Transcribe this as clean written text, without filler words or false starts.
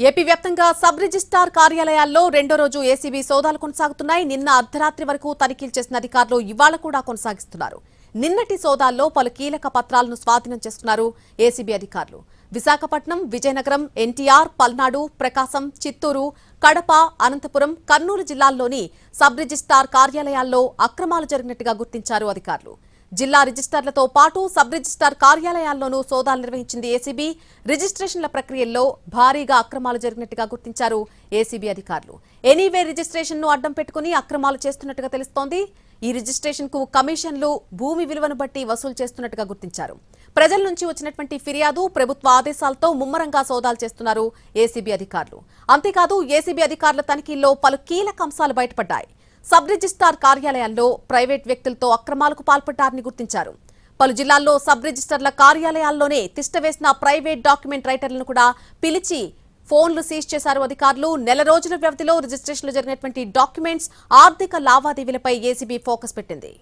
AP వ్యాప్తంగా sub registrar కార్యాలయాల్లో రెండో రోజు ఏసీబీ సోదాలు కొనసాగుతున్నాయి. నిన్న అర్ధరాత్రి వరకు తనిఖీలు చేసిన అధికారులు ఇవాళ కూడా కొనసాగిస్తున్నారు. నిన్నటి సోదాల్లో పలు కీలక పత్రాలను స్వాధీనం చేసుకున్నారు ఏసీబీ అధికారులు. విశాఖపట్నం, విజయనగరం, ఎన్టీఆర్, పల్నాడు, ప్రకాశం, చిత్తూరు, కడప, అనంతపురం, కర్నూలు జిల్లాల్లోని సబ్ రిజిస్ట్రార్ కార్యాలయాల్లో అక్రమాలు జరిగినట్టుగా గుర్తించారు అధికారులు. జిల్లా రిజిస్ట్రార్లతో పాటు సబ్ రిజిస్ట్రార్ కార్యాలయాల్లోనూ సోదాలు నిర్వహించింది ఏసీబీ. రిజిస్ట్రేషన్ల ప్రక్రియల్లో భారీగా అక్రమాలు జరిగినట్టుగా గుర్తించారు ఏసీబీ అధికారులు. ఎనీవే రిజిస్ట్రేషన్ ను అడ్డం పెట్టుకుని అక్రమాలు చేస్తున్నట్టుగా తెలుస్తోంది. ఈ రిజిస్ట్రేషన్ కు కమిషన్లు, భూమి విలువను బట్టి వసూలు చేస్తున్నట్టుగా గుర్తించారు. ప్రజల నుంచి వచ్చినటువంటి ఫిర్యాదు, ప్రభుత్వ ఆదేశాలతో ముమ్మరంగా సోదాలు చేస్తున్నారు ఏసీబీ అధికారులు. అంతేకాదు ఏసీబీ అధికారుల తనిఖీల్లో పలు కీలక అంశాలు బయటపడ్డాయి. సబ్ రిజిస్ట్రార్ కార్యాలయాల్లో ప్రైవేట్ వ్యక్తులతో అక్రమాలకు పాల్పడ్డారని గుర్తించారు. పలు జిల్లాల్లో సబ్ రిజిస్ట్రార్ల కార్యాలయాల్లోనే తిష్టవేసిన ప్రైవేట్ డాక్యుమెంట్ రైటర్లను కూడా పిలిచి ఫోన్లు సీజ్ చేశారు అధికారులు. నెల రోజుల వ్యవధిలో రిజిస్ట్రేషన్లు జరిగినటువంటి డాక్యుమెంట్స్, ఆర్థిక లావాదేవీలపై ఏసీబీ ఫోకస్ పెట్టింది.